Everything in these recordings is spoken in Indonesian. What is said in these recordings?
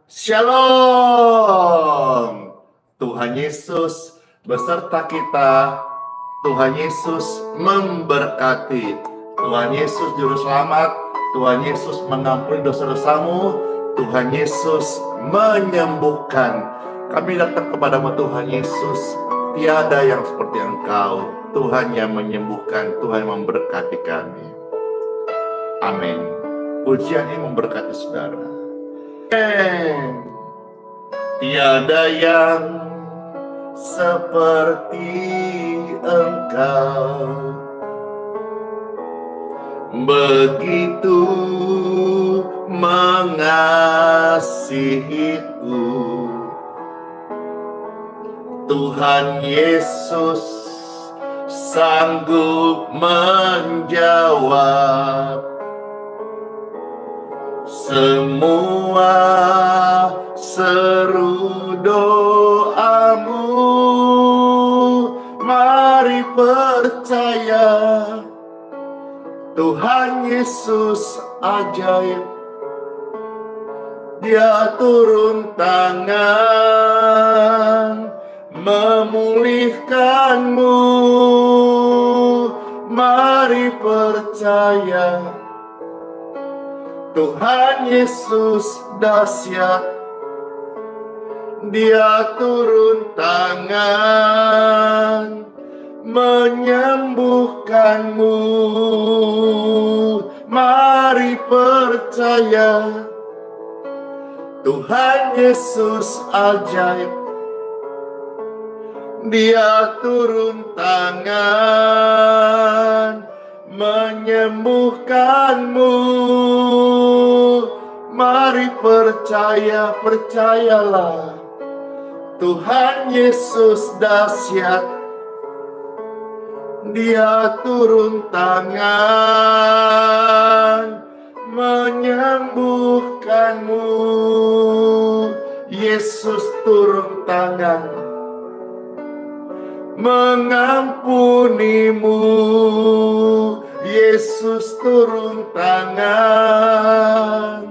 Shalom. Tuhan Yesus beserta kita. Tuhan Yesus memberkati. Tuhan Yesus juru selamat. Tuhan Yesus mengampuni dosa-dosamu. Tuhan Yesus menyembuhkan. Kami datang kepadamu Tuhan Yesus. Tiada yang seperti Engkau. Tuhan yang menyembuhkan. Tuhan yang memberkati kami. Amin. Pujian ini memberkati saudara. Tiada yang seperti Engkau, begitu mengasihiku. Tuhan Yesus sanggup menjawab semua seru doamu. Mari percaya, Tuhan Yesus ajaib. Dia turun tangan memulihkanmu. Mari percaya, Tuhan Yesus dahsyat. Dia turun tangan menyembuhkanmu. Mari percaya, Tuhan Yesus ajaib. Dia turun tangan menyembuhkanmu. Mari percaya, percayalah, Tuhan Yesus dahsyat. Dia turun tangan menyembuhkanmu. Yesus turun tangan mengampunimu. Yesus turun tangan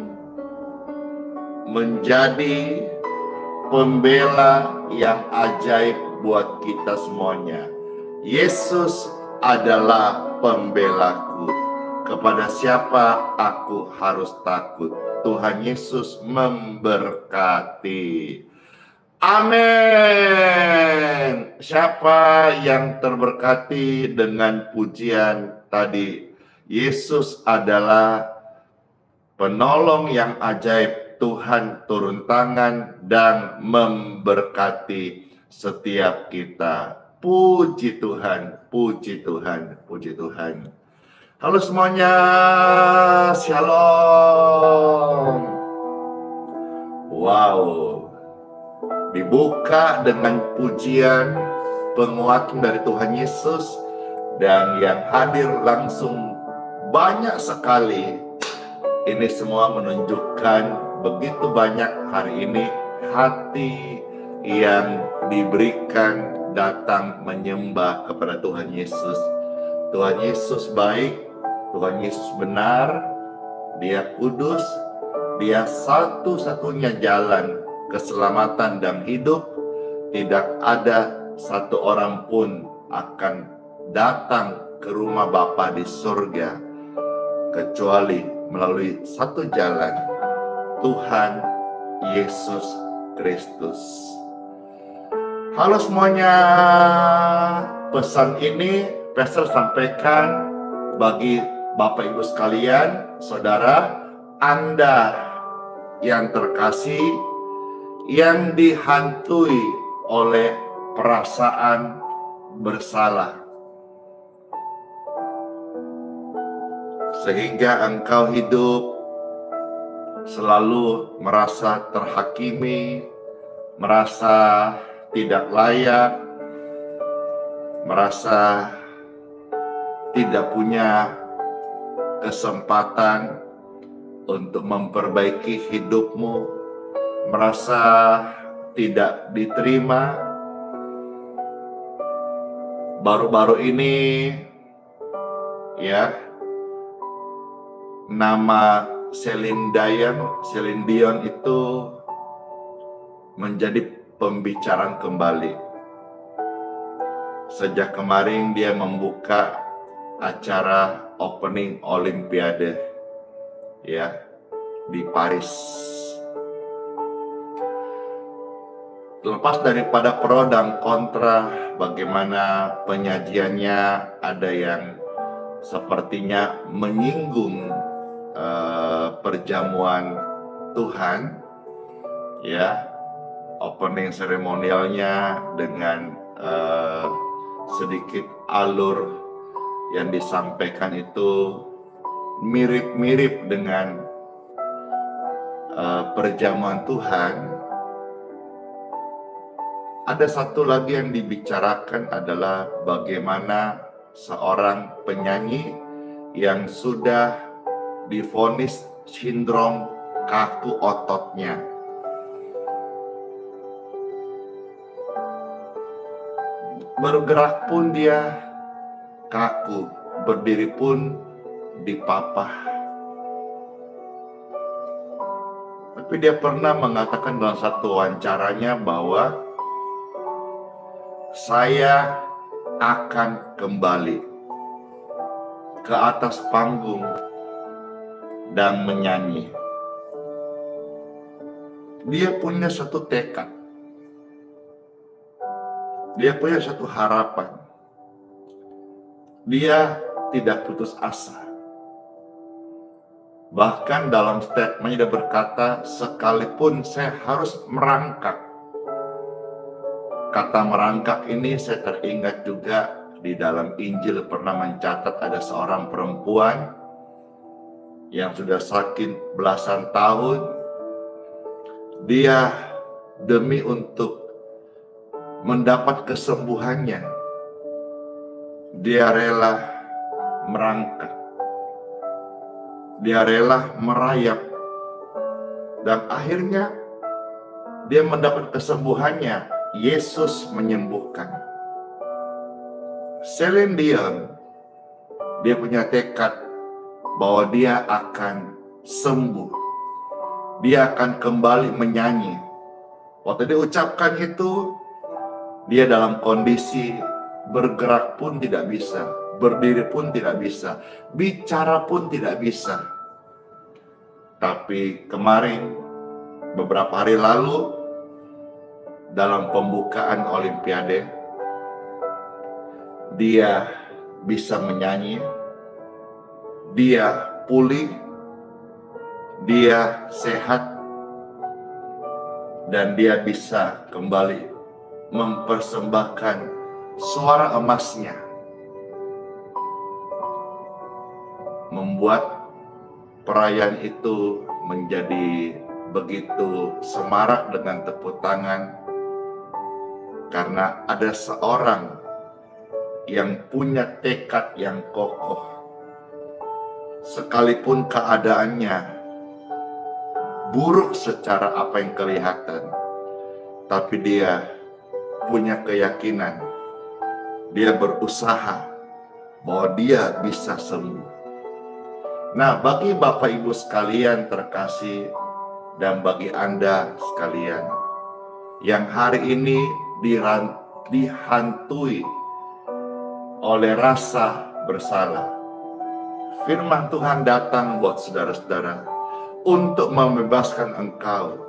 menjadi pembela yang ajaib buat kita semuanya. Yesus adalah pembelaku. Kepada siapa aku harus takut? Tuhan Yesus memberkati. Amin. Siapa yang terberkati dengan pujian tadi? Yesus adalah penolong yang ajaib. Tuhan turun tangan dan memberkati setiap kita. Puji Tuhan, puji Tuhan, puji Tuhan. Halo semuanya, shalom. Wow. Dibuka dengan pujian penguatan dari Tuhan Yesus, dan yang hadir langsung banyak sekali. Ini semua menunjukkan begitu banyak hari ini hati yang diberikan datang menyembah kepada Tuhan Yesus. Tuhan Yesus baik, Tuhan Yesus benar, Dia kudus, Dia satu-satunya jalan keselamatan dan hidup. Tidak ada satu orang pun akan datang ke rumah Bapa di surga kecuali melalui satu jalan, Tuhan Yesus Kristus. Halo semuanya, pesan ini Pastor sampaikan bagi Bapak Ibu sekalian, saudara, Anda yang terkasih, yang dihantui oleh perasaan bersalah, sehingga engkau hidup selalu merasa terhakimi, merasa tidak layak, merasa tidak punya kesempatan untuk memperbaiki hidupmu, merasa tidak diterima. Baru-baru ini ya, nama Celine Dion itu menjadi pembicaraan kembali. Sejak kemarin dia membuka acara opening Olimpiade ya di Paris. Lepas daripada pro dan kontra bagaimana penyajiannya, ada yang sepertinya menyinggung perjamuan Tuhan ya, opening seremonialnya dengan sedikit alur yang disampaikan itu mirip-mirip dengan perjamuan Tuhan. Ada satu lagi yang dibicarakan adalah bagaimana seorang penyanyi yang sudah divonis sindrom kaku ototnya. Bergerak pun dia kaku, berdiri pun dipapah. Tapi dia pernah mengatakan dalam satu wawancaranya bahwa saya akan kembali ke atas panggung dan menyanyi. Dia punya satu tekad. Dia punya satu harapan. Dia tidak putus asa. Bahkan dalam statementnya dia berkata, sekalipun saya harus merangkak. Kata merangkak ini saya teringat juga di dalam Injil pernah mencatat ada seorang perempuan yang sudah sakit belasan tahun. Dia demi untuk mendapat kesembuhannya, dia rela merangkak. Dia rela merayap. Dan akhirnya dia mendapat kesembuhannya. Yesus menyembuhkan. Celine Dion, dia punya tekad bahwa dia akan sembuh. Dia akan kembali menyanyi. Waktu dia ucapkan itu, dia dalam kondisi bergerak pun tidak bisa, berdiri pun tidak bisa, bicara pun tidak bisa. Tapi kemarin, beberapa hari lalu, dalam pembukaan Olimpiade, dia bisa menyanyi, dia pulih, dia sehat, dan dia bisa kembali mempersembahkan suara emasnya, membuat perayaan itu menjadi begitu semarak dengan tepuk tangan. Karena ada seorang yang punya tekad yang kokoh. Sekalipun keadaannya buruk secara apa yang kelihatan, tapi dia punya keyakinan. Dia berusaha bahwa dia bisa sembuh. Nah, bagi Bapak Ibu sekalian terkasih dan bagi Anda sekalian yang hari ini dihantui oleh rasa bersalah, firman Tuhan datang buat saudara-saudara untuk membebaskan engkau,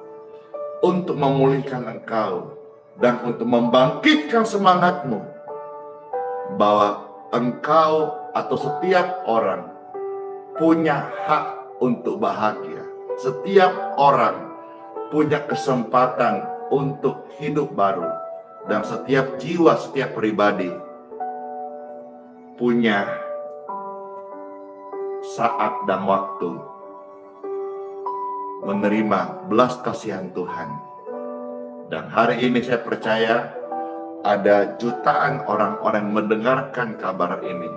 untuk memulihkan engkau, dan untuk membangkitkan semangatmu bahwa engkau atau setiap orang punya hak untuk bahagia. Setiap orang punya kesempatan untuk hidup baru. Dan setiap jiwa, setiap pribadi punya saat dan waktu menerima belas kasihan Tuhan. Dan hari ini saya percaya ada jutaan orang-orang yang mendengarkan kabar ini.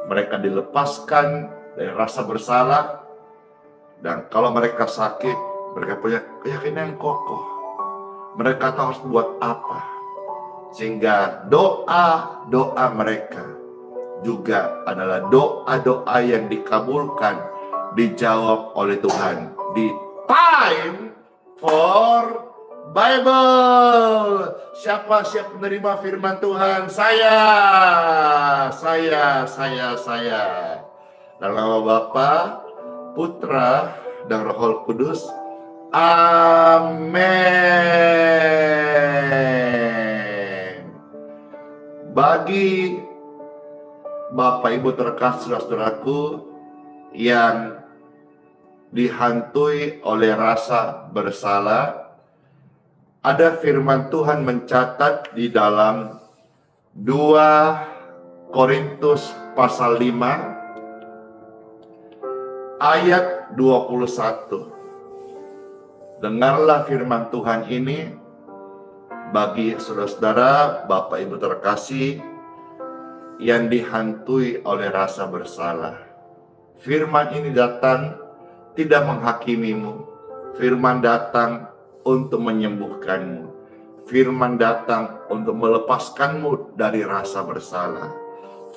Mereka dilepaskan dari rasa bersalah, dan kalau mereka sakit, mereka punya keyakinan yang kokoh. Mereka tahu harus buat apa. Sehingga doa-doa mereka juga adalah doa-doa yang dikabulkan, dijawab oleh Tuhan di time for Bible. Siapa siap menerima firman Tuhan? Saya. Dalam nama Bapa, Putra, dan Roh Kudus. Amin. Bagi Bapak Ibu terkasih, saudaraku yang dihantui oleh rasa bersalah, ada firman Tuhan mencatat di dalam 2 Korintus pasal 5 ayat 21. Dengarlah firman Tuhan ini bagi saudara-saudara, Bapak Ibu terkasih yang dihantui oleh rasa bersalah. Firman ini datang tidak menghakimimu. Firman datang untuk menyembuhkanmu. Firman datang untuk melepaskanmu dari rasa bersalah.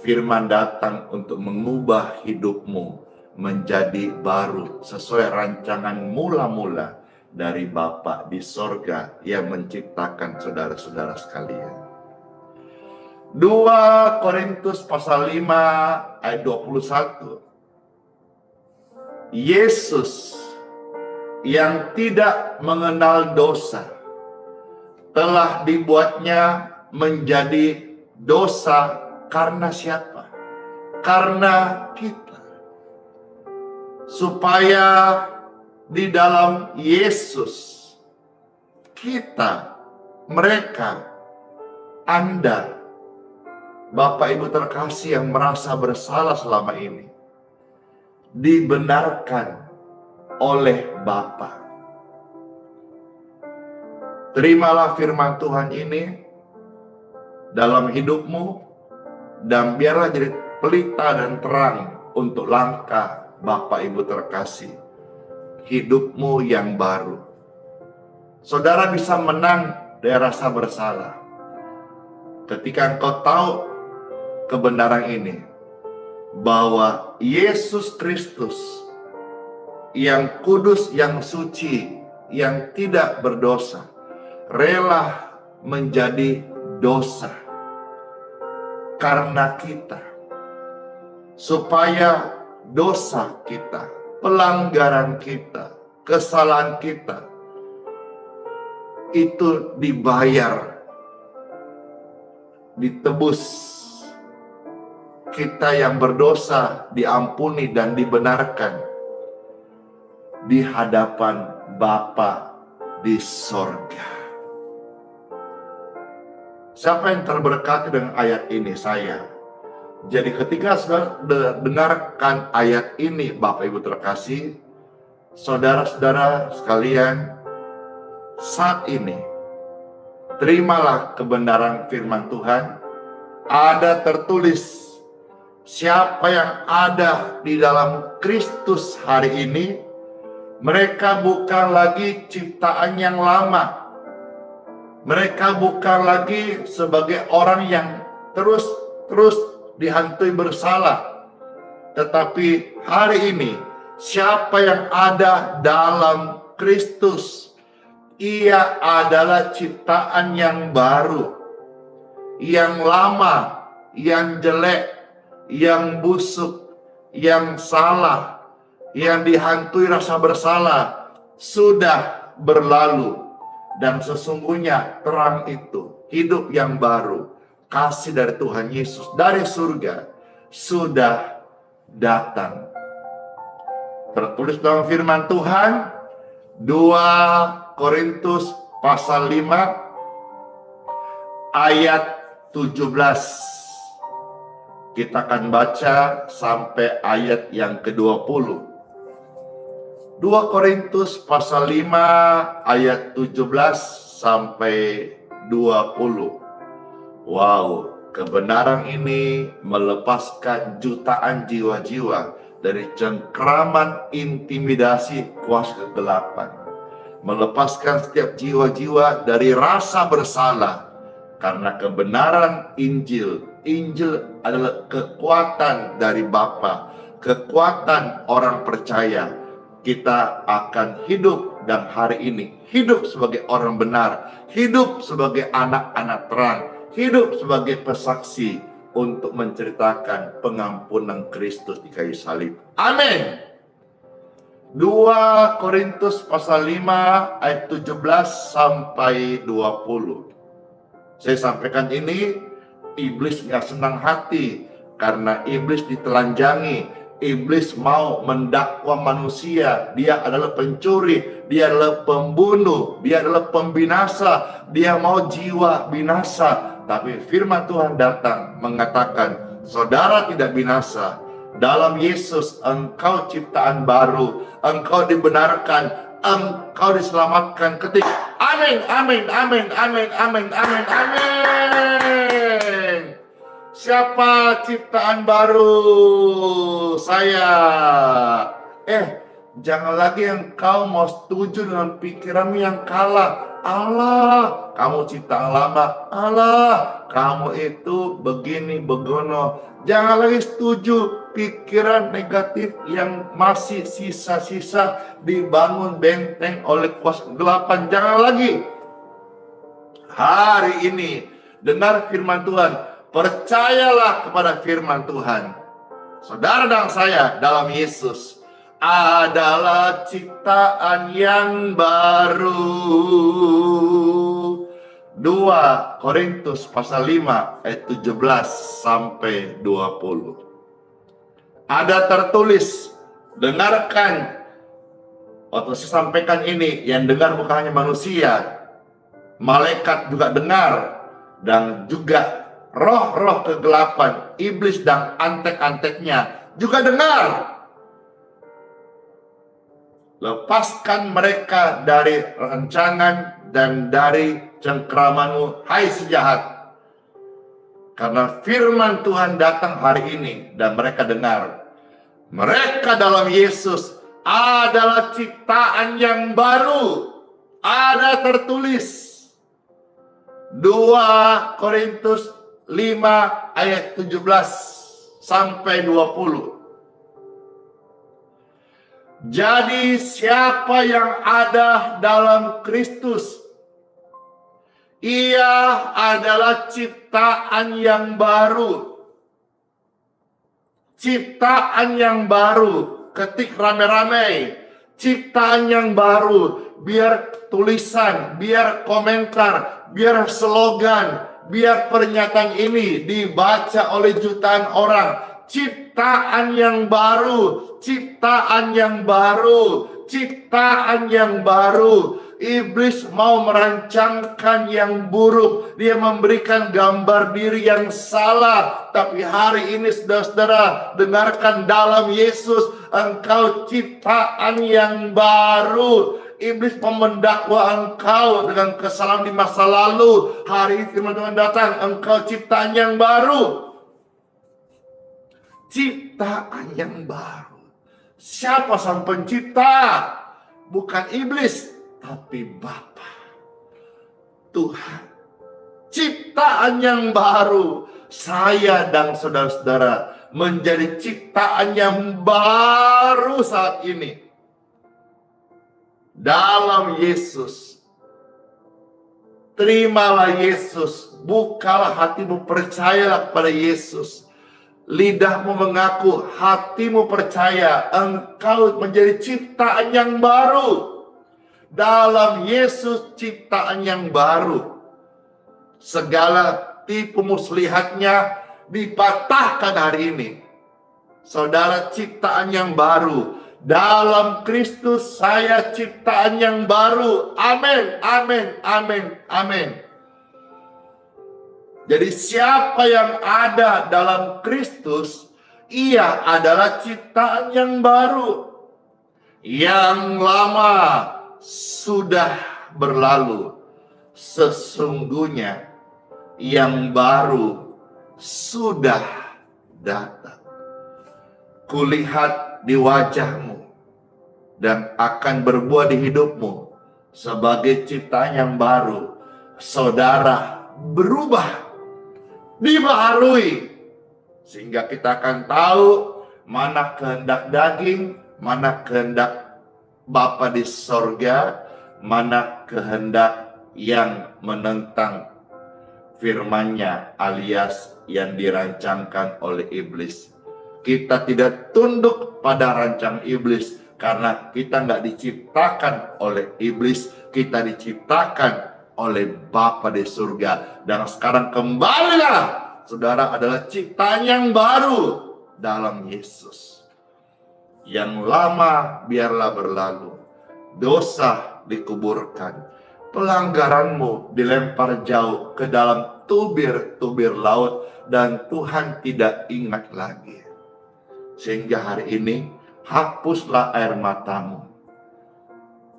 Firman datang untuk mengubah hidupmu menjadi baru sesuai rancangan mula-mula dari Bapa di sorga yang menciptakan saudara-saudara sekalian. 2 Korintus pasal 5 ayat 21. Yesus yang tidak mengenal dosa telah dibuatnya menjadi dosa karena siapa? Karena kita. Supaya di dalam Yesus kita, mereka, Anda, Bapak Ibu terkasih yang merasa bersalah selama ini, dibenarkan oleh Bapa. Terimalah firman Tuhan ini dalam hidupmu dan biarlah jadi pelita dan terang untuk langkah Bapak Ibu terkasih, hidupmu yang baru. Saudara bisa menang dari rasa bersalah ketika engkau tahu kebenaran ini, bahwa Yesus Kristus yang kudus, yang suci, yang tidak berdosa, rela menjadi dosa karena kita, supaya dosa kita, pelanggaran kita, kesalahan kita itu dibayar, ditebus. Kita yang berdosa diampuni dan dibenarkan di hadapan Bapa di sorga. Siapa yang terberkati dengan ayat ini? Saya. Jadi ketika saudara dengarkan ayat ini, Bapak Ibu terkasih, saudara-saudara sekalian, saat ini terimalah kebenaran firman Tuhan. Ada tertulis, siapa yang ada di dalam Kristus hari ini, mereka bukan lagi ciptaan yang lama. Mereka bukan lagi sebagai orang yang terus dihantui bersalah. Tetapi hari ini, siapa yang ada dalam Kristus, ia adalah ciptaan yang baru. Yang lama, yang jelek, yang busuk, yang salah, yang dihantui rasa bersalah sudah berlalu. Dan sesungguhnya terang itu, hidup yang baru, kasih dari Tuhan Yesus dari surga sudah datang. Tertulis dalam firman Tuhan 2 Korintus pasal 5 ayat 17. Kita akan baca sampai ayat yang ke-20. 2 Korintus pasal 5 ayat 17 sampai 20. Wow, kebenaran ini melepaskan jutaan jiwa-jiwa dari cengkraman intimidasi kuasa kegelapan. Melepaskan setiap jiwa-jiwa dari rasa bersalah. Karena kebenaran Injil. Injil adalah kekuatan dari Bapa, kekuatan orang percaya. Kita akan hidup dan hari ini hidup sebagai orang benar, hidup sebagai anak-anak terang, hidup sebagai pesaksi untuk menceritakan pengampunan Kristus di kayu salib. Amin. 2 Korintus pasal 5 ayat 17 sampai 20. Saya sampaikan ini, iblis gak senang hati karena iblis ditelanjangi. Iblis mau mendakwa manusia, dia adalah pencuri, dia adalah pembunuh, dia adalah pembinasa, dia mau jiwa binasa. Tapi firman Tuhan datang mengatakan, saudara tidak binasa. Dalam Yesus engkau ciptaan baru, engkau dibenarkan, engkau diselamatkan ketika. Amin, amin, amin, amin, amin, amin, amin. Siapa ciptaan baru? Saya. Jangan lagi engkau mau setuju dengan pikiranmu yang kalah. Allah, kamu ciptaan lama. Allah, kamu itu begini begono. Jangan lagi setuju pikiran negatif yang masih sisa-sisa dibangun benteng oleh kuasa kegelapan. Jangan lagi. Hari ini dengar firman Tuhan, percayalah kepada firman Tuhan. Saudara dan saya dalam Yesus adalah ciptaan yang baru. 2 Korintus pasal 5 ayat 17 sampai 20. Ada tertulis, dengarkan. Waktu saya sampaikan ini, yang dengar bukan hanya manusia, malaikat juga dengar, dan juga roh-roh kegelapan, iblis dan antek-anteknya juga dengar. Lepaskan mereka dari rancangan dan dari cengkeramanmu, hai si jahat. Karena firman Tuhan datang hari ini dan mereka dengar. Mereka dalam Yesus adalah ciptaan yang baru. Ada tertulis 2 Korintus 5 ayat 17 sampai 20. Jadi siapa yang ada dalam Kristus, ia adalah ciptaan yang baru. Ciptaan yang baru. Ketik rame-rame. Ciptaan yang baru. Biar tulisan, biar komentar, biar slogan, biar pernyataan ini dibaca oleh jutaan orang. Ciptaan yang baru, ciptaan yang baru, ciptaan yang baru. Iblis mau merancangkan yang buruk. Dia memberikan gambar diri yang salah. Tapi hari ini saudara-saudara, dengarkan dalam Yesus, engkau ciptaan yang baru. Iblis mendakwa engkau dengan kesalahan di masa lalu. Hari ini firman Tuhan datang, engkau ciptaan yang baru. Ciptaan yang baru. Siapa sang pencipta? Bukan iblis, tapi Bapa, Tuhan. Ciptaan yang baru. Saya dan saudara-saudara menjadi ciptaan yang baru saat ini. Dalam Yesus. Terimalah Yesus. Bukalah hatimu, percayalah kepada Yesus. Lidahmu mengaku, hatimu percaya, engkau menjadi ciptaan yang baru. Dalam Yesus ciptaan yang baru. Segala tipu muslihatnya dipatahkan hari ini. Saudara ciptaan yang baru. Dalam Kristus saya ciptaan yang baru. Amin, amin, amin, amin. Jadi siapa yang ada dalam Kristus, ia adalah ciptaan yang baru. Yang lama sudah berlalu. Sesungguhnya yang baru sudah datang. Kulihat di wajahmu dan akan berbuah di hidupmu sebagai ciptaan yang baru. Saudara berubah, dibaharui, sehingga kita akan tahu mana kehendak daging, mana kehendak Bapa di sorga, mana kehendak yang menentang firman-Nya alias yang dirancangkan oleh iblis. Kita tidak tunduk pada rancang iblis karena kita nggak diciptakan oleh iblis, kita diciptakan oleh Bapa di surga. Dan sekarang kembalilah, saudara adalah ciptaan yang baru dalam Yesus. Yang lama biarlah berlalu, dosa dikuburkan, pelanggaranmu dilempar jauh ke dalam tubir-tubir laut, dan Tuhan tidak ingat lagi. Sehingga hari ini, hapuslah air matamu,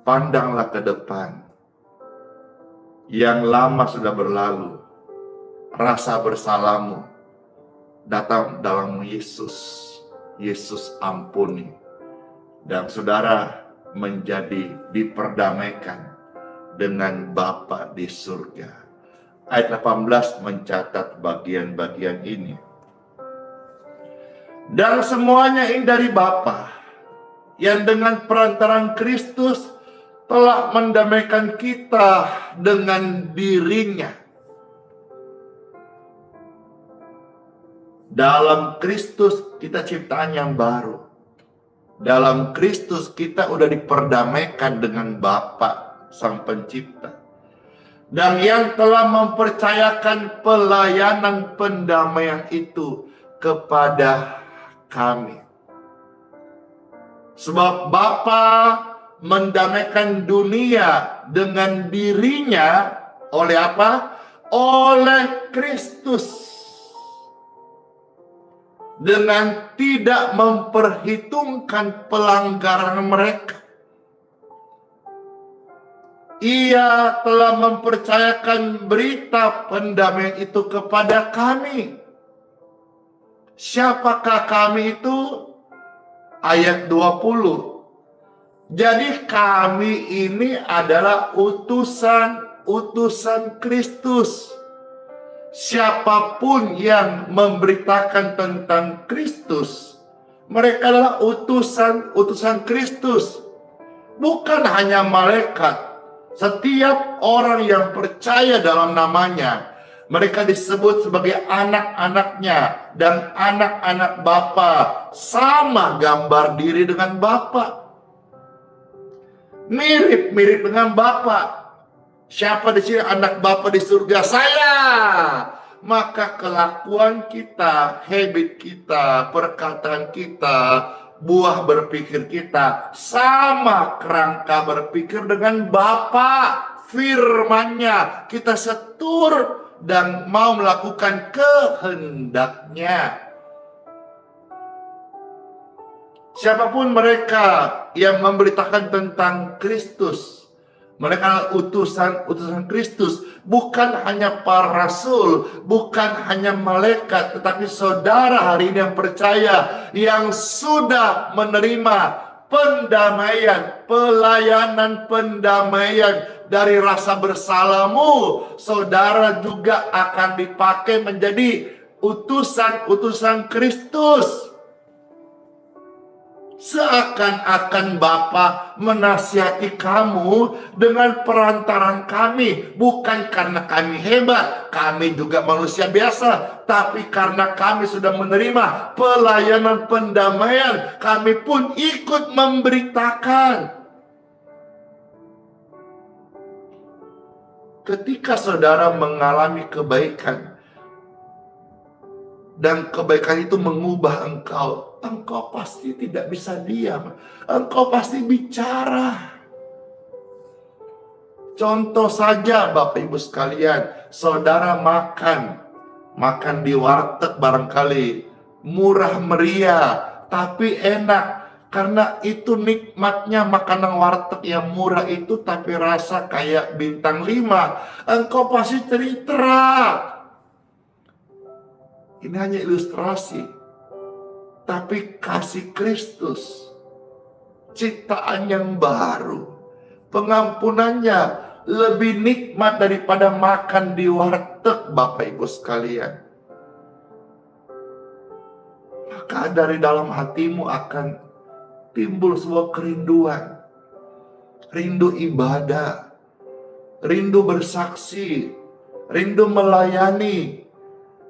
pandanglah ke depan. Yang lama sudah berlalu, rasa bersalahmu datang dalam Yesus. Yesus ampuni, dan saudara menjadi diperdamaikan dengan Bapa di surga. Ayat 18 mencatat bagian-bagian ini. Dan semuanya ini dari Bapa, yang dengan perantaran Kristus telah mendamaikan kita dengan dirinya. Dalam Kristus kita ciptaan yang baru. Dalam Kristus kita udah diperdamaikan dengan Bapa Sang Pencipta. Dan yang telah mempercayakan pelayanan pendamaian itu kepada kami. Sebab Bapa mendamaikan dunia dengan dirinya oleh apa? Oleh Kristus. Dengan tidak memperhitungkan pelanggaran mereka. Ia telah mempercayakan berita pendamaian itu kepada kami. Siapakah kami itu? Ayat 20. Jadi kami ini adalah utusan Kristus. Siapapun yang memberitakan tentang Kristus, mereka adalah utusan Kristus. Bukan hanya malaikat. Setiap orang yang percaya dalam namanya, mereka disebut sebagai anak-anaknya dan anak-anak Bapa. Sama gambar diri dengan Bapa. Mirip-mirip dengan Bapa. Siapa di sini anak Bapa di surga? Saya. Maka kelakuan kita, habit kita, perkataan kita, buah berpikir kita sama kerangka berpikir dengan Bapa. Firman-Nya kita setur dan mau melakukan kehendak-Nya. Siapapun mereka yang memberitakan tentang Kristus, mereka adalah utusan Kristus. Bukan hanya para rasul, bukan hanya malaikat, tetapi saudara hari ini yang percaya, yang sudah menerima pendamaian, pelayanan pendamaian dari rasa bersalahmu. Saudara juga akan dipakai menjadi utusan Kristus. Seakan-akan Bapa menasihati kamu dengan perantaran kami. Bukan karena kami hebat, kami juga manusia biasa. Tapi karena kami sudah menerima pelayanan pendamaian, kami pun ikut memberitakan. Ketika saudara mengalami kebaikan, dan kebaikan itu mengubah engkau, engkau pasti tidak bisa diam. Engkau pasti bicara. Contoh saja Bapak Ibu sekalian, saudara makan di warteg barangkali murah meriah, tapi enak. Karena itu nikmatnya makanan warteg yang murah itu, tapi rasa kayak bintang 5. Engkau pasti teriak. Ini hanya ilustrasi. Tapi kasih Kristus, ciptaan yang baru, pengampunannya lebih nikmat daripada makan di warteg Bapak Ibu sekalian. Maka dari dalam hatimu akan timbul sebuah kerinduan. rindu ibadah, rindu bersaksi, rindu melayani.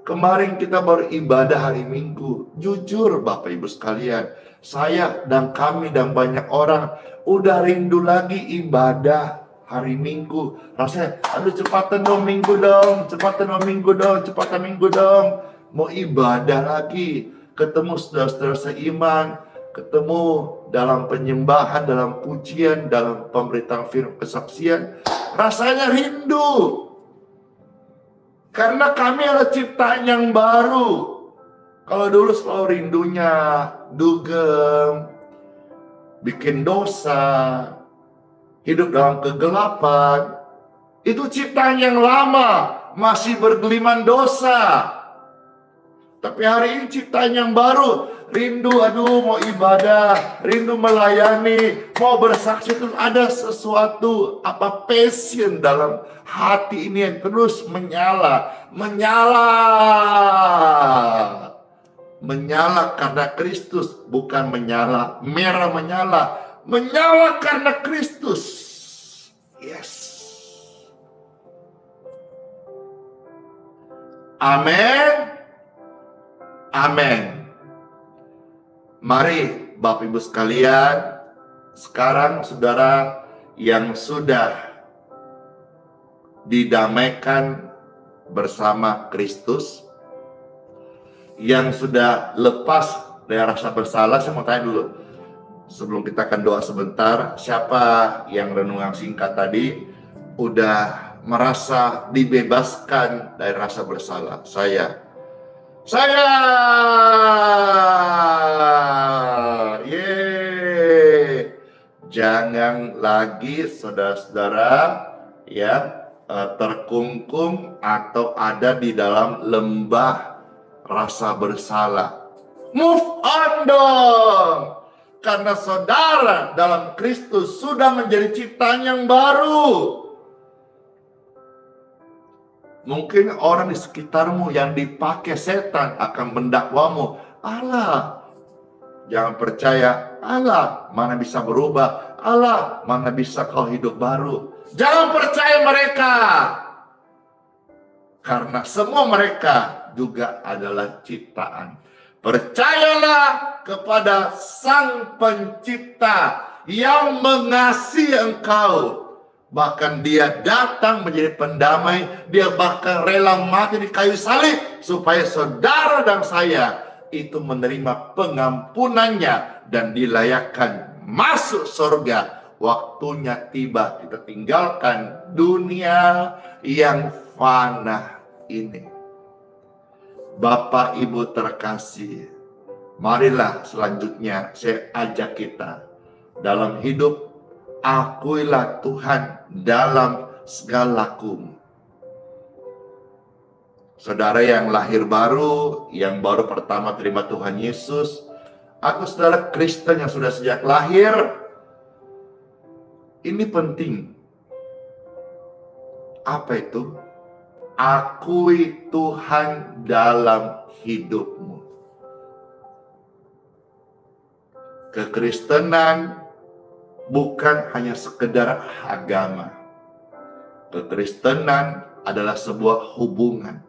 Kemarin kita baru ibadah hari Minggu. Jujur Bapak Ibu sekalian, saya dan kami dan banyak orang udah rindu lagi ibadah hari Minggu. Rasanya, aduh cepatan dong Minggu dong, cepatan dong Minggu dong, cepatan Minggu dong. Mau ibadah lagi, ketemu saudara-saudara seiman, ketemu dalam penyembahan, dalam pujian, dalam pemberitaan firman kesaksian. Rasanya rindu. Karena kami adalah ciptaan yang baru. Kalau dulu selalu rindunya dugem, bikin dosa, hidup dalam kegelapan. Itu ciptaan yang lama, masih bergeliman dosa. Tapi hari ini ciptaan yang baru, rindu, aduh mau ibadah, rindu melayani, mau bersaksi. Itu ada sesuatu, passion dalam hati ini yang terus menyala. Menyala karena Kristus, bukan menyala, merah menyala karena Kristus. Yes. Amin. Amin. Mari Bapak Ibu sekalian, sekarang saudara yang sudah didamaikan bersama Kristus, yang sudah lepas dari rasa bersalah, saya mau tanya dulu, sebelum kita akan doa sebentar, siapa yang renungan singkat tadi udah merasa dibebaskan dari rasa bersalah? Saya, jangan lagi saudara-saudara ya terkungkung atau ada di dalam lembah rasa bersalah. Move on dong, karena saudara dalam Kristus sudah menjadi ciptaan yang baru. Mungkin orang di sekitarmu yang dipakai setan akan mendakwamu, Allah, jangan percaya, Allah mana bisa berubah, Allah mana bisa kau hidup baru. Jangan percaya mereka, karena semua mereka juga adalah ciptaan. Percayalah kepada Sang Pencipta yang mengasihi engkau. Bahkan dia datang menjadi pendamai. Dia bahkan rela mati di kayu salib supaya saudara dan saya itu menerima pengampunannya dan dilayakkan masuk surga. Waktunya tiba, kita tinggalkan dunia yang fana ini. Bapak Ibu terkasih, marilah selanjutnya saya ajak kita dalam hidup, akuilah Tuhan dalam segala lakumu. Saudara yang lahir baru, yang baru pertama terima Tuhan Yesus, atau saudara Kristen yang sudah sejak lahir, ini penting. Apa itu? Akui Tuhan dalam hidupmu. Kekristenan bukan hanya sekedar agama. Kekristenan adalah sebuah hubungan.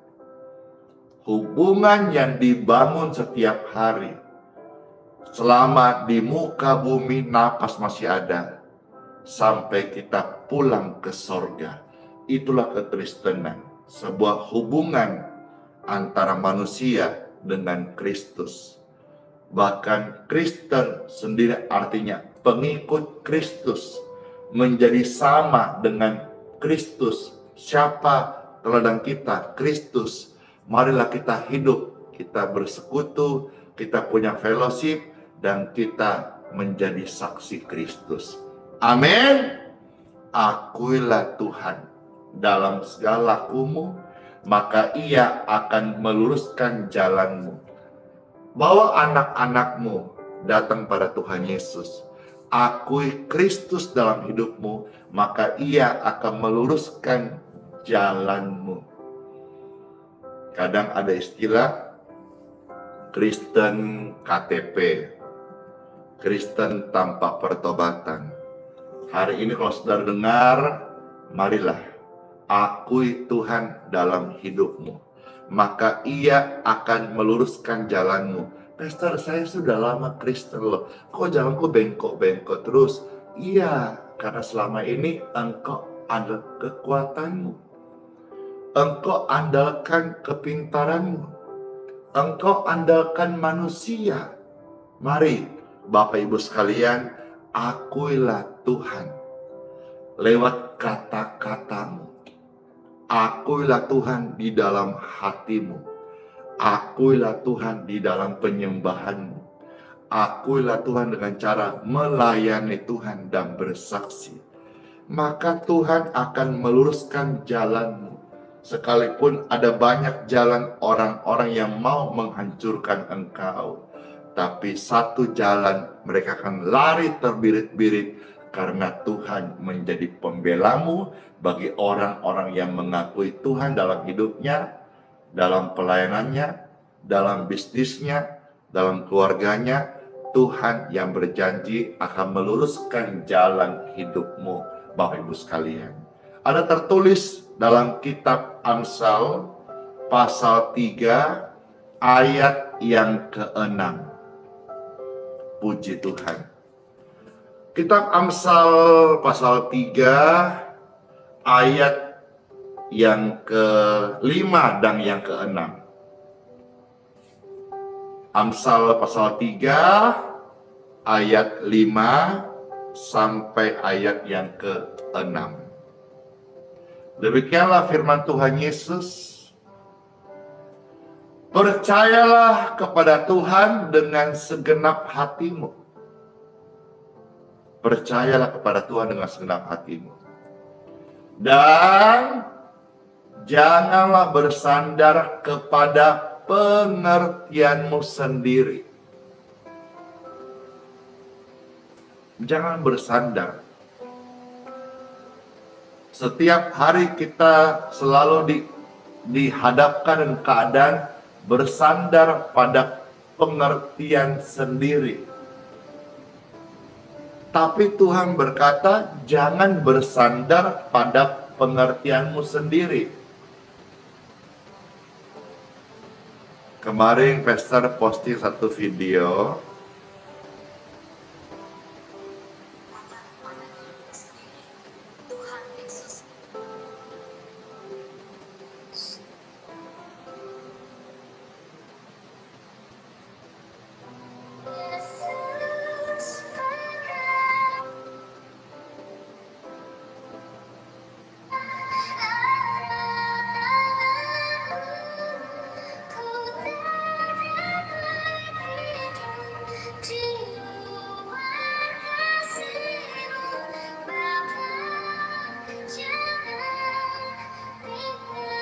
Hubungan yang dibangun setiap hari. Selama di muka bumi napas masih ada. Sampai kita pulang ke sorga. Itulah kekristenan. Sebuah hubungan antara manusia dengan Kristus. Bahkan Kristen sendiri artinya pengikut Kristus, menjadi sama dengan Kristus. Siapa teladan kita? Kristus. Marilah kita hidup, kita bersekutu, kita punya fellowship, dan kita menjadi saksi Kristus. Amin. Akuilah Tuhan dalam segala lakumu, maka Ia akan meluruskan jalanmu. Bawa anak-anakmu datang pada Tuhan Yesus. Akui Kristus dalam hidupmu, maka Ia akan meluruskan jalanmu. Kadang ada istilah Kristen KTP, Kristen tanpa pertobatan. Hari ini kalau saudara dengar, marilah akui Tuhan dalam hidupmu. Maka Ia akan meluruskan jalanmu. Pastor, saya sudah lama Kristen loh. Kok jalanku bengkok-bengkok terus? Iya, karena selama ini engkau ada kekuatanmu. Engkau andalkan kepintaranmu. Engkau andalkan manusia. Mari, Bapak Ibu sekalian, akuilah Tuhan lewat kata-katamu. Akuilah Tuhan di dalam hatimu. Akuilah Tuhan di dalam penyembahanmu. Akuilah Tuhan dengan cara melayani Tuhan dan bersaksi. Maka Tuhan akan meluruskan jalanmu. Sekalipun ada banyak jalan orang-orang yang mau menghancurkan engkau. Tapi satu jalan mereka akan lari terbirit-birit karena Tuhan menjadi pembelamu bagi orang-orang yang mengakui Tuhan dalam hidupnya, dalam pelayanannya, dalam bisnisnya, dalam keluarganya. Tuhan yang berjanji akan meluruskan jalan hidupmu, Bapak Ibu sekalian. Ada tertulis dalam kitab Amsal pasal 3 ayat yang ke-6. Puji Tuhan. Kitab Amsal pasal 3 ayat yang ke-5 dan yang ke-6. Amsal pasal 3 ayat 5 sampai ayat yang ke-6. Demikianlah firman Tuhan Yesus. Percayalah kepada Tuhan dengan segenap hatimu. Percayalah kepada Tuhan dengan segenap hatimu. Dan janganlah bersandar kepada pengertianmu sendiri. Jangan bersandar. Setiap hari kita selalu dihadapkan dengan keadaan bersandar pada pengertian sendiri. Tapi Tuhan berkata, jangan bersandar pada pengertianmu sendiri. Kemarin Pastor posting satu video.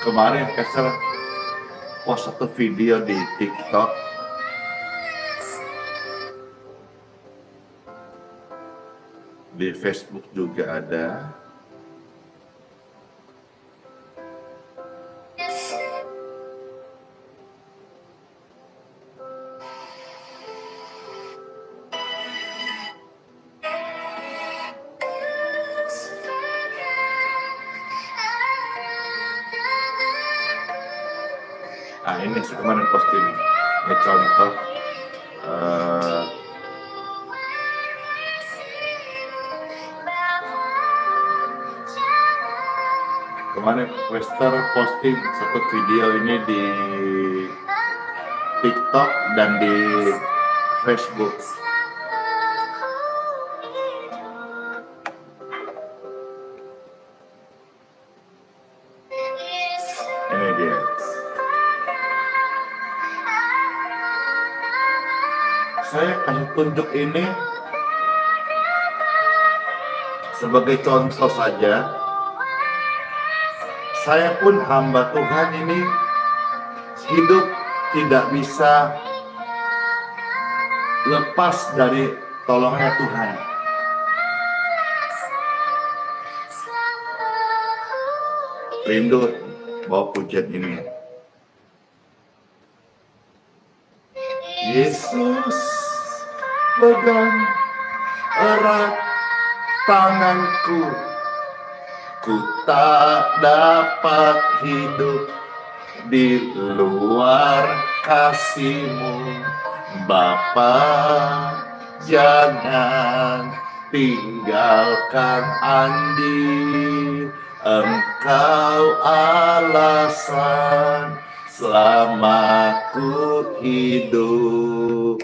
Kemarin Pastor post satu video di TikTok. Di Facebook juga ada. Nah ini saya kemarin posting. Ini contoh kemarin Pastor posting satu video ini di TikTok dan di Facebook. Ini dia. Saya kasih tunjuk ini sebagai contoh saja. Saya pun hamba Tuhan ini hidup tidak bisa lepas dari tolongnya Tuhan. Rindu bawa pujian ini. Yesus pegang erat tanganku. Ku tak dapat hidup di luar kasih-Mu, Bapa. Jangan tinggalkan Andi, Engkau alasan selama ku hidup.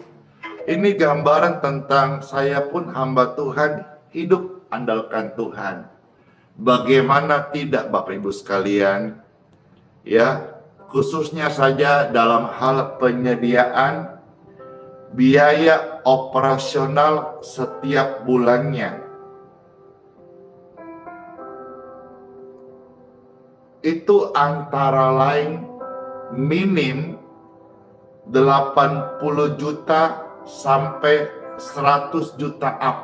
Ini gambaran tentang saya pun hamba Tuhan, hidup andalkan Tuhan. Bagaimana tidak Bapak Ibu sekalian, ya, khususnya saja dalam hal penyediaan biaya operasional setiap bulannya. Itu antara lain minim 80 juta sampai 100 juta up.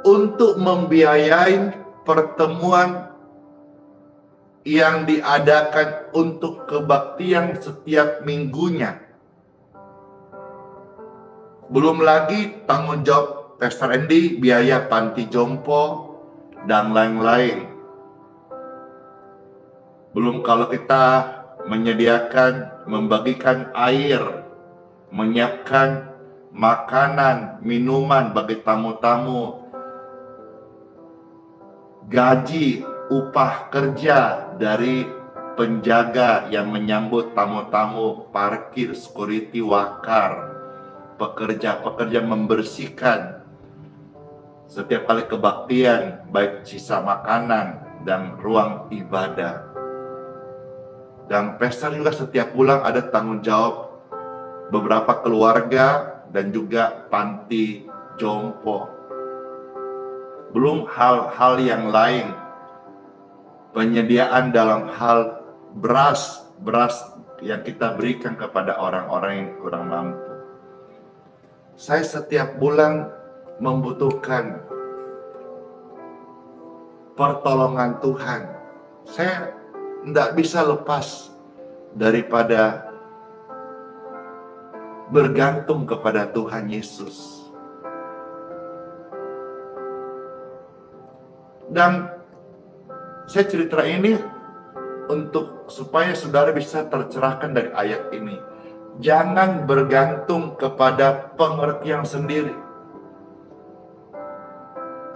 Untuk membiayai pertemuan yang diadakan untuk kebaktian setiap minggunya. Belum lagi tanggung jawab Pastor Andy, biaya panti jompo, dan lain-lain. Belum kalau kita menyediakan, membagikan air, menyiapkan makanan, minuman bagi tamu-tamu, gaji, upah kerja dari penjaga yang menyambut tamu-tamu, parkir, security, wakar, pekerja-pekerja membersihkan setiap kali kebaktian, baik sisa makanan dan ruang ibadah. Dan pastor juga setiap bulan ada tanggung jawab beberapa keluarga dan juga panti jompo. Belum hal-hal yang lain, penyediaan dalam hal beras yang kita berikan kepada orang-orang yang kurang mampu. Saya setiap bulan membutuhkan pertolongan Tuhan. Saya tidak bisa lepas daripada bergantung kepada Tuhan Yesus. Dan saya cerita ini untuk supaya saudara bisa tercerahkan dari ayat ini. Jangan bergantung kepada pengertian sendiri.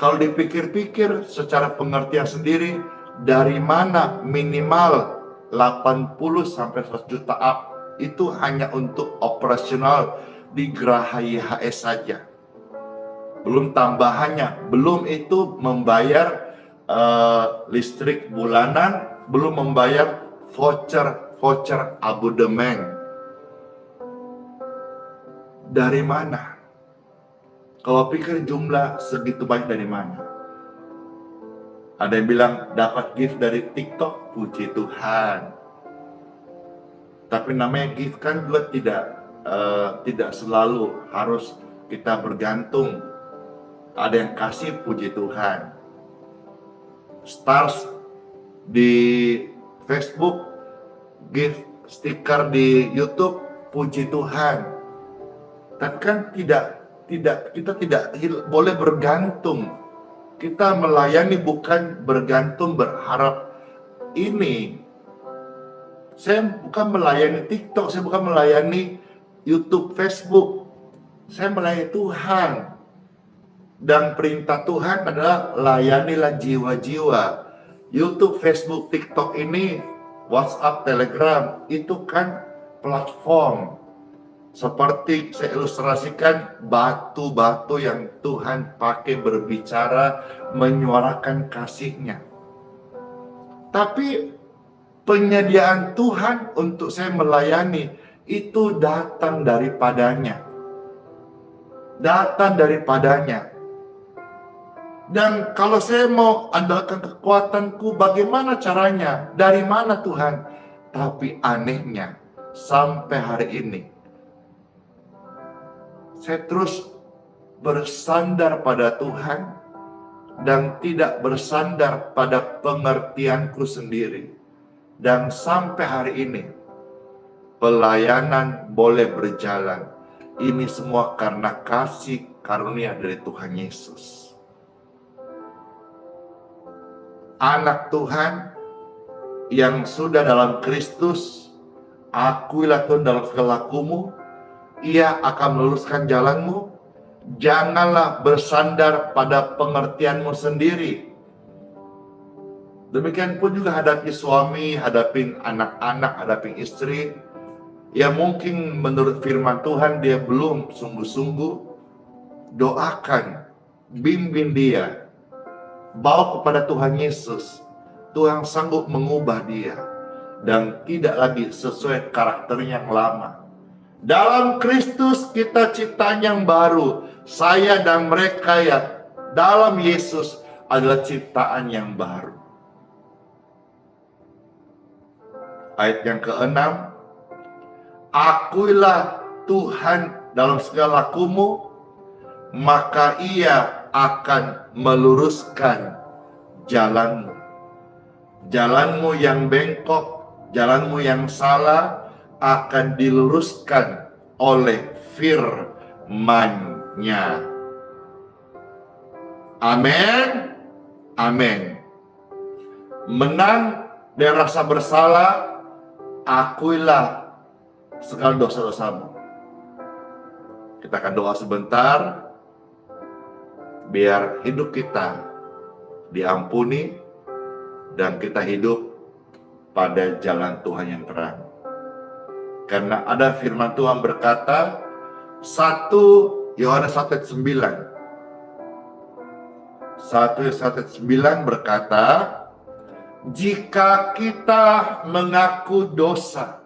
Kalau dipikir-pikir secara pengertian sendiri, dari mana minimal 80 sampai 100 juta up, itu hanya untuk operasional di Geraha YHS saja. Belum tambahannya, belum itu membayar listrik bulanan, belum membayar voucher abodemen. Dari mana? Kalau pikir jumlah segitu banyak dari mana? Ada yang bilang dapat gift dari TikTok, puji Tuhan. Tapi namanya gift kan juga tidak selalu harus kita bergantung. Ada yang kasih, puji Tuhan. Stars di Facebook, gift stiker di YouTube, puji Tuhan. Tapi kan kita tidak boleh bergantung. Kita melayani bukan bergantung berharap ini. Saya bukan melayani TikTok, saya bukan melayani YouTube, Facebook. Saya melayani Tuhan. Dan perintah Tuhan adalah layanilah jiwa-jiwa. YouTube, Facebook, TikTok ini, WhatsApp, Telegram, itu kan platform. Seperti saya ilustrasikan batu-batu yang Tuhan pakai berbicara, menyuarakan kasih-Nya. Tapi penyediaan Tuhan untuk saya melayani itu datang daripadanya. Datang daripadanya. Dan kalau saya mau andalkan kekuatanku, bagaimana caranya? Dari mana Tuhan? Tapi anehnya, sampai hari ini, saya terus bersandar pada Tuhan dan tidak bersandar pada pengertianku sendiri. Dan sampai hari ini, pelayanan boleh berjalan. Ini semua karena kasih karunia dari Tuhan Yesus. Anak Tuhan yang sudah dalam Kristus, akuilah Tuhan dalam segala lakumu, Ia akan meluruskan jalanmu. Janganlah bersandar pada pengertianmu sendiri. Demikian pun juga hadapi suami, hadapi anak-anak, hadapi istri, yang mungkin menurut firman Tuhan dia belum sungguh-sungguh. Doakan, bimbing dia, bawa kepada Tuhan Yesus. Tuhan sanggup mengubah dia dan tidak lagi sesuai karakternya yang lama. Dalam Kristus kita ciptaan yang baru. Saya dan mereka yang dalam Yesus adalah ciptaan yang baru. Ayat yang ke-6, akuilah Tuhan dalam segala lakumu, maka Ia akan meluruskan jalanmu. Jalanmu yang bengkok, jalanmu yang salah akan diluruskan oleh firman-Nya. Amin. Amin. Menang dari rasa bersalah, akuilah segala dosa-dosamu. Kita akan doa sebentar, biar hidup kita diampuni, dan kita hidup pada jalan Tuhan yang terang. Karena ada firman Tuhan berkata, 1 Yohanes 1:9. 1 Yohanes 1:9 berkata, jika kita mengaku dosa,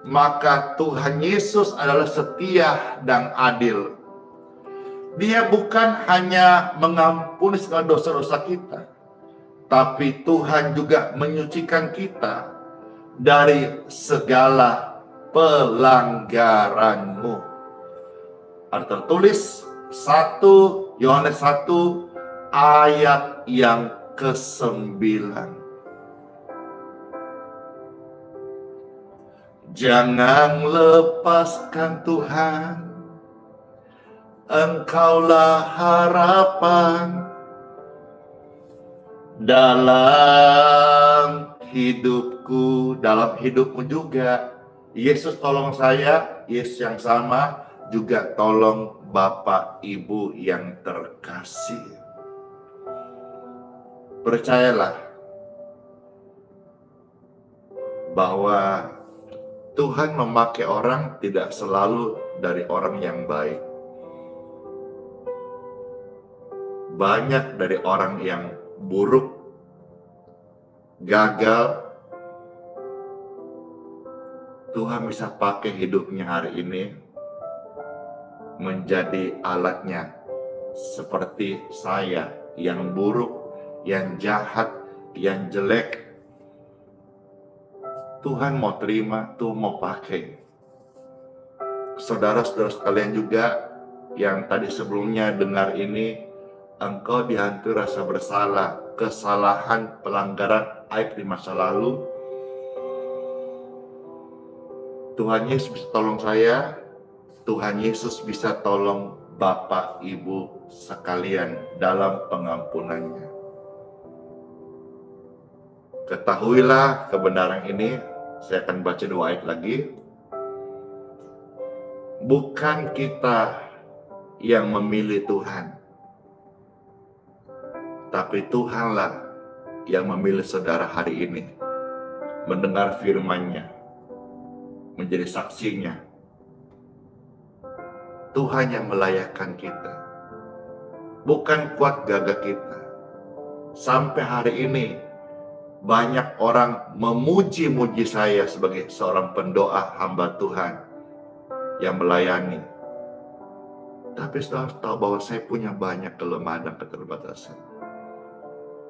maka Tuhan Yesus adalah setia dan adil. Dia bukan hanya mengampuni segala dosa-dosa kita, tapi Tuhan juga menyucikan kita dari segala pelanggaranmu. Ada tertulis 1 Yohanes 1 ayat yang ke-9. Jangan lepaskan Tuhan, Engkaulah harapan dalam hidupku, dalam hidupmu juga. Yesus tolong saya, Yesus yang sama juga tolong Bapak Ibu yang terkasih. Percayalah bahwa Tuhan memakai orang tidak selalu dari orang yang baik. Banyak dari orang yang buruk, gagal, Tuhan bisa pakai hidupnya hari ini menjadi alatnya. Seperti saya yang buruk, yang jahat, yang jelek, Tuhan mau terima, Tuhan mau pakai. Saudara-saudara sekalian juga yang tadi sebelumnya dengar ini, engkau dihantui rasa bersalah, kesalahan, pelanggaran, aib di masa lalu. Tuhan Yesus bisa tolong saya, Tuhan Yesus bisa tolong Bapak Ibu sekalian dalam pengampunannya. Ketahuilah kebenaran ini, saya akan baca 2 ayat lagi. Bukan kita yang memilih Tuhan, tapi Tuhanlah yang memilih saudara hari ini, mendengar firman-Nya, menjadi saksinya. Tuhan yang melayakkan kita, bukan kuat gagah kita. Sampai hari ini banyak orang memuji-muji saya sebagai seorang pendoa hamba Tuhan yang melayani. Tapi saudara tahu bahwa saya punya banyak kelemahan dan keterbatasan.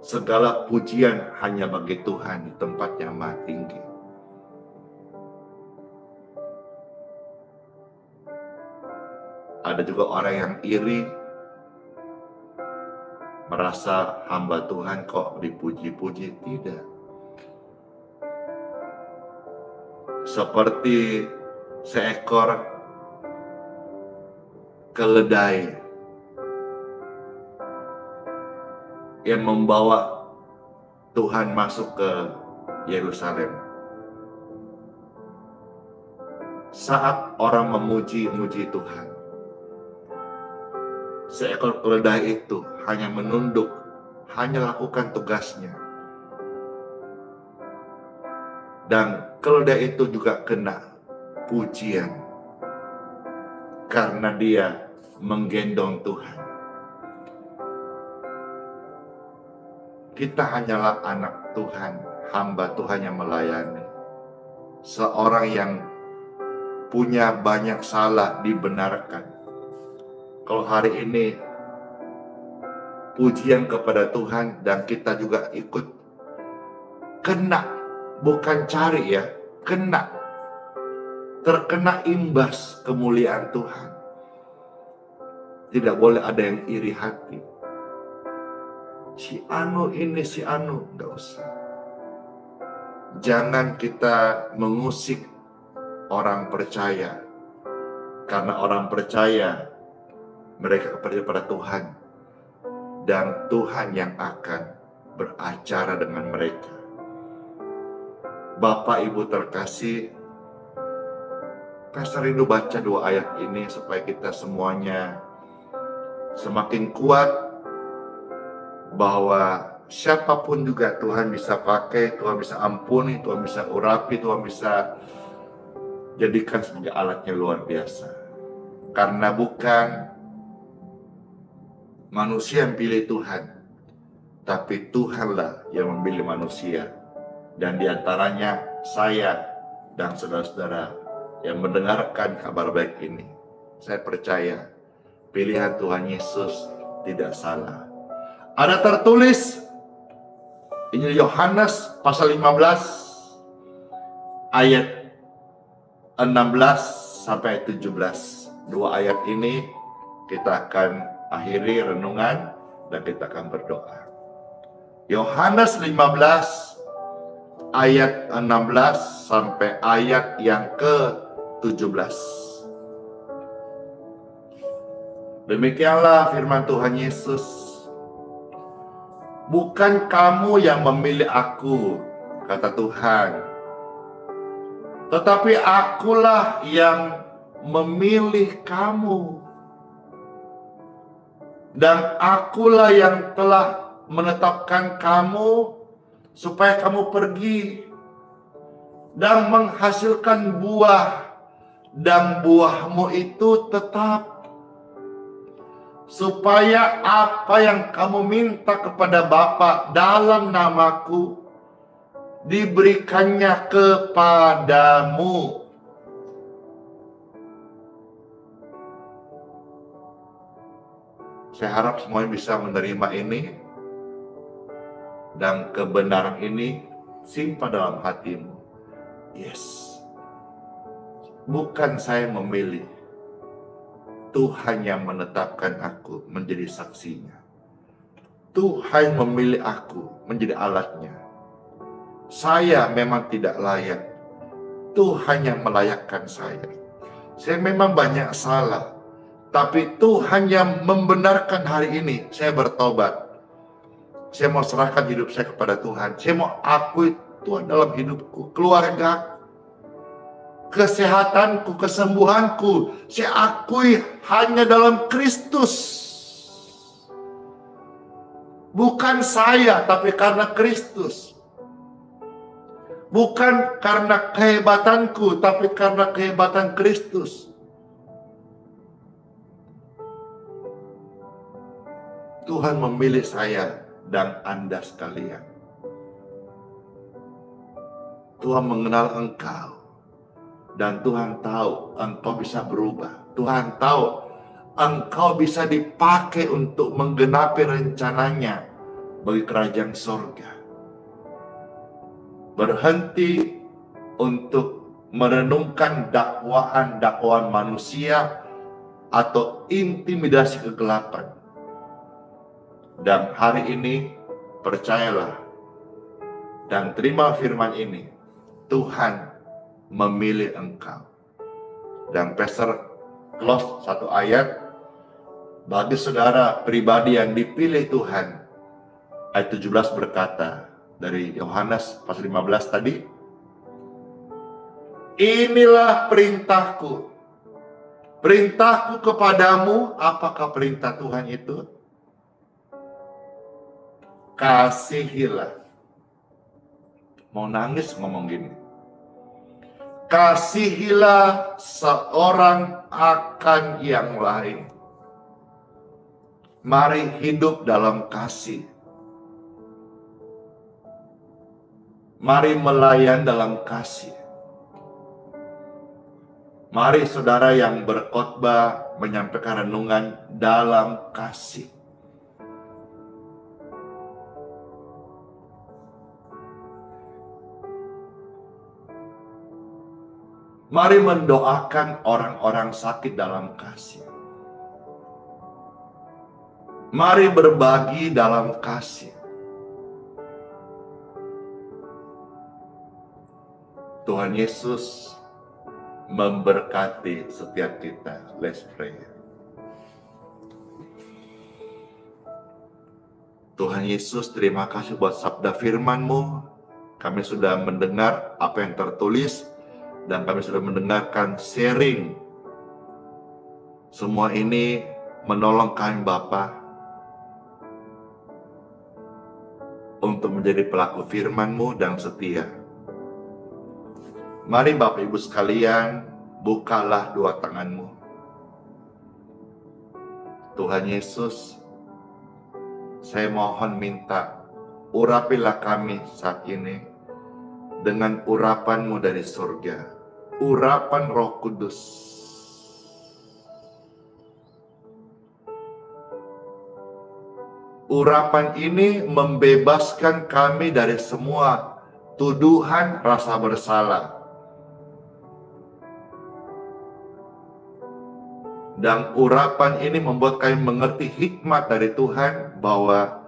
Segala pujian hanya bagi Tuhan di tempat yang maha tinggi. Ada juga orang yang iri, merasa hamba Tuhan kok dipuji-puji. Tidak. Seperti seekor keledai yang membawa Tuhan masuk ke Yerusalem. Saat orang memuji-muji Tuhan, seekor keledai itu hanya menunduk, hanya lakukan tugasnya. Dan keledai itu juga kena pujian karena dia menggendong Tuhan. Kita hanyalah anak Tuhan, hamba Tuhan yang melayani. Seorang yang punya banyak salah dibenarkan. Kalau hari ini pujian kepada Tuhan dan kita juga ikut kena, bukan cari ya, kena, terkena imbas kemuliaan Tuhan. Tidak boleh ada yang iri hati. Si anu ini, si anu, enggak usah. Jangan kita mengusik orang percaya, karena orang percaya mereka kepada Tuhan, dan Tuhan yang akan beracara dengan mereka. Bapak Ibu terkasih, Pastor rindu baca 2 ayat ini supaya kita semuanya semakin kuat bahwa siapapun juga Tuhan bisa pakai, Tuhan bisa ampuni, Tuhan bisa urapi, Tuhan bisa jadikan sebagai alatnya luar biasa. Karena bukan manusia yang pilih Tuhan, tapi Tuhanlah yang memilih manusia. Dan diantaranya saya dan saudara-saudara yang mendengarkan kabar baik ini. Saya percaya pilihan Tuhan Yesus tidak salah. Ada tertulis Injil Yohanes pasal 15 ayat 16 sampai 17. 2 ayat ini kita akan akhiri renungan dan kita akan berdoa. Yohanes 15 ayat 16 sampai ayat yang ke-17. Demikianlah firman Tuhan Yesus. Bukan kamu yang memilih aku, kata Tuhan, tetapi akulah yang memilih kamu. Dan akulah yang telah menetapkan kamu supaya kamu pergi dan menghasilkan buah, dan buahmu itu tetap, supaya apa yang kamu minta kepada Bapa dalam namaku diberikannya kepadamu. Saya harap semuanya bisa menerima ini, dan kebenaran ini simpan dalam hatimu. Yes, bukan saya memilih, Tuhan yang menetapkan aku menjadi saksinya. Tuhan memilih aku menjadi alatnya. Saya memang tidak layak, Tuhan yang melayakkan saya. Saya memang banyak salah, tapi Tuhan yang membenarkan hari ini. Saya bertobat. Saya mau serahkan hidup saya kepada Tuhan. Saya mau akui Tuhan dalam hidupku, keluarga, kesehatanku, kesembuhanku. Saya akui hanya dalam Kristus. Bukan saya, tapi karena Kristus. Bukan karena kehebatanku, tapi karena kehebatan Kristus. Tuhan memilih saya dan Anda sekalian. Tuhan mengenal engkau. Dan Tuhan tahu engkau bisa berubah. Tuhan tahu engkau bisa dipakai untuk menggenapi rencananya bagi kerajaan sorga. Berhenti untuk merenungkan dakwaan-dakwaan manusia atau intimidasi kegelapan. Dan hari ini percayalah dan terima firman ini. Tuhan memilih engkau. Dan Pastor close 1 ayat Bagi saudara pribadi yang dipilih Tuhan, ayat 17 berkata dari Yohanes pasal 15 tadi, inilah perintahku. Perintahku kepadamu, apakah perintah Tuhan itu? Kasihilah. Mau nangis ngomong gini. Kasihilah seorang akan yang lain. Mari hidup dalam kasih. Mari melayan dalam kasih. Mari saudara yang berkhotbah menyampaikan renungan dalam kasih. Mari mendoakan orang-orang sakit dalam kasih. Mari berbagi dalam kasih. Tuhan Yesus memberkati setiap kita. Let's pray. Tuhan Yesus, terima kasih buat sabda firman-Mu. Kami sudah mendengar apa yang tertulis dan kami sudah mendengarkan sharing. Semua ini menolong kami Bapa untuk menjadi pelaku firman-Mu dan setia. Mari Bapak Ibu sekalian, bukalah dua tangan-Mu. Tuhan Yesus, saya mohon minta, urapilah kami saat ini dengan urapan-Mu dari surga, urapan Roh Kudus. Urapan ini membebaskan kami dari semua tuduhan rasa bersalah. Dan urapan ini membuat kami mengerti hikmat dari Tuhan bahwa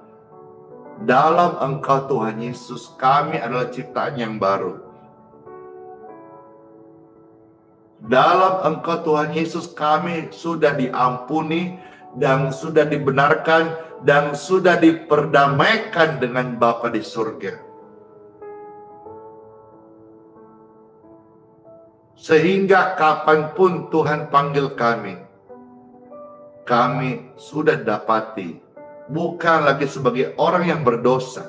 dalam Engkau Tuhan Yesus kami adalah ciptaan yang baru. Dalam Engkau Tuhan Yesus kami sudah diampuni dan sudah dibenarkan dan sudah diperdamaikan dengan Bapa di surga. Sehingga kapanpun Tuhan panggil kami sudah dapati bukan lagi sebagai orang yang berdosa,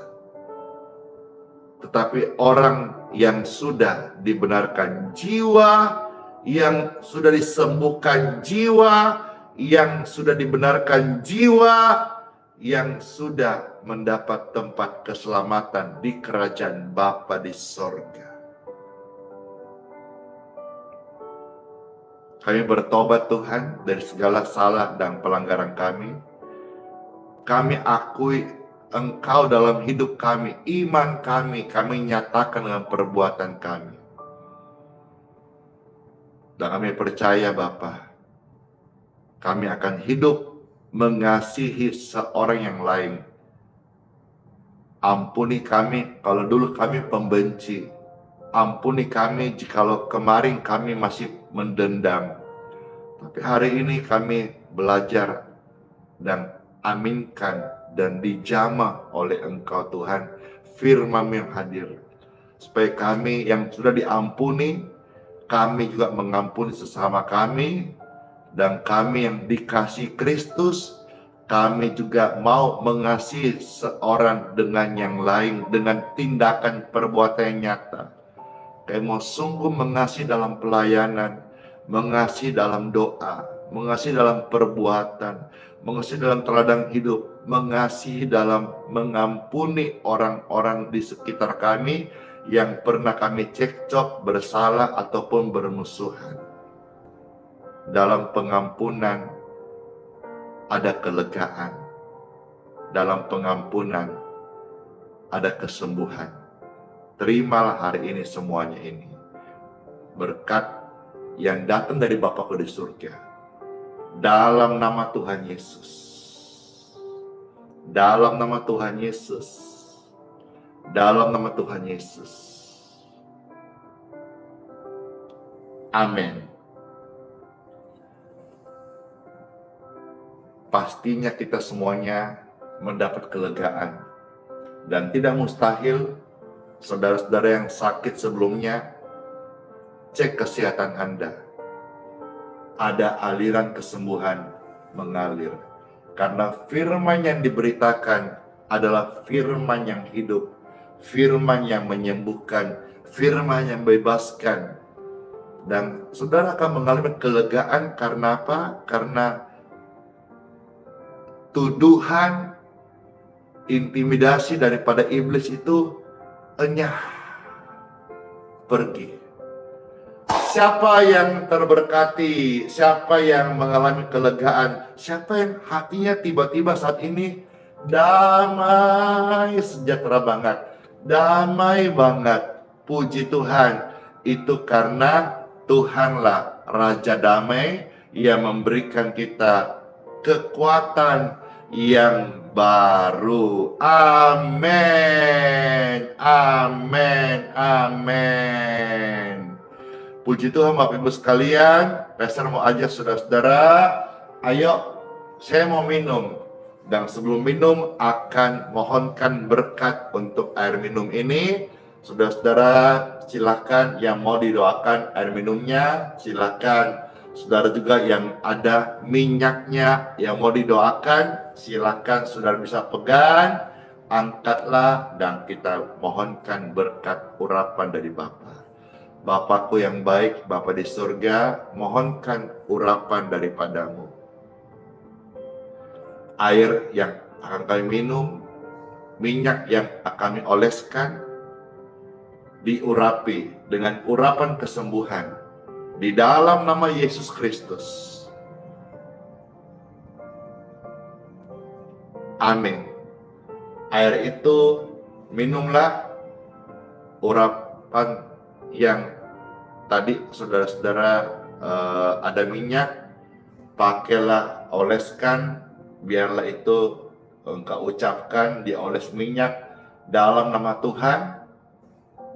tetapi orang yang sudah dibenarkan, jiwa yang sudah disembuhkan, jiwa yang sudah dibenarkan, jiwa yang sudah mendapat tempat keselamatan di kerajaan Bapa di sorga. Kami bertobat Tuhan dari segala salah dan pelanggaran kami. Kami akui Engkau dalam hidup kami, iman kami nyatakan dengan perbuatan kami. Dan kami percaya Bapa, kami akan hidup mengasihi seorang yang lain. Ampuni kami kalau dulu kami pembenci. Ampuni kami jikalau kemarin kami masih mendendam. Tapi hari ini kami belajar dan aminkan dan dijamah oleh Engkau Tuhan, firman yang hadir. Supaya kami yang sudah diampuni, kami juga mengampuni sesama kami. Dan kami yang dikasihi Kristus, kami juga mau mengasihi seorang dengan yang lain dengan tindakan perbuatan yang nyata. Kami mau sungguh mengasihi dalam pelayanan, mengasihi dalam doa, mengasihi dalam perbuatan, mengasihi dalam teladan hidup, mengasihi dalam mengampuni orang-orang di sekitar kami yang pernah kami cekcok, bersalah, ataupun bermusuhan. Dalam pengampunan ada kelegaan. Dalam pengampunan ada kesembuhan. Terimalah hari ini semuanya ini. Berkat yang datang dari Bapakku di surga. Dalam nama Tuhan Yesus. Dalam nama Tuhan Yesus. Dalam nama Tuhan Yesus. Amin. pastinya kita semuanya mendapat kelegaan. Dan tidak mustahil saudara-saudara yang sakit sebelumnya, cek kesehatan Anda. Ada aliran kesembuhan mengalir. Karena firman yang diberitakan adalah firman yang hidup, firman yang menyembuhkan, firman yang membebaskan. Dan saudara akan mengalami kelegaan karena apa? Karena tuduhan, intimidasi daripada iblis itu enyah pergi. Siapa yang terberkati, siapa yang mengalami kelegaan, siapa yang hatinya tiba-tiba saat ini damai, sejahtera banget, damai banget, puji Tuhan. Itu karena Tuhanlah Raja Damai yang memberikan kita kekuatan yang baru. Amin, amin, amin. Puji Tuhan Bapak Ibu sekalian, Pastor mau ajak saudara-saudara, ayo saya mau minum. Dan sebelum minum akan mohonkan berkat untuk air minum ini. Saudara-saudara silakan yang mau didoakan air minumnya, silakan. Saudara juga yang ada minyaknya yang mau didoakan, silakan saudara bisa pegang, angkatlah dan kita mohonkan berkat urapan dari Bapa. Bapakku yang baik, Bapa di surga, mohonkan urapan daripadamu. Air yang akan kami minum, minyak yang akan kami oleskan, diurapi dengan urapan kesembuhan di dalam nama Yesus Kristus. Amin. Air itu minumlah, urapan yang tadi saudara-saudara ada minyak, pakailah, oleskan, biarlah itu engkau ucapkan, dioles minyak dalam nama Tuhan,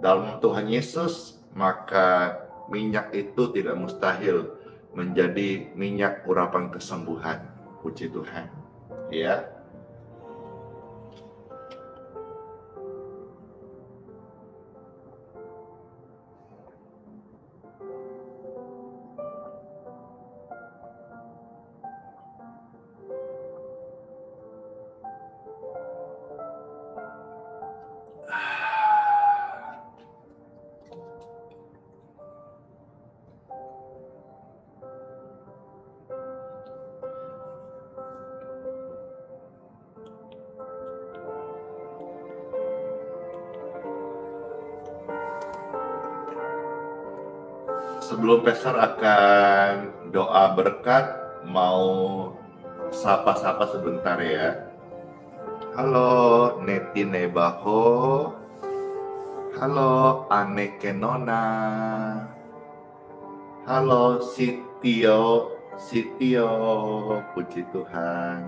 dalam Tuhan Yesus, maka minyak itu tidak mustahil menjadi minyak urapan kesembuhan. Puji Tuhan. Ya. Sebelum Pastor akan doa berkat, mau sapa-sapa sebentar ya. Halo Neti Nebaho, halo Aneke Nona, halo Sitio, puji Tuhan.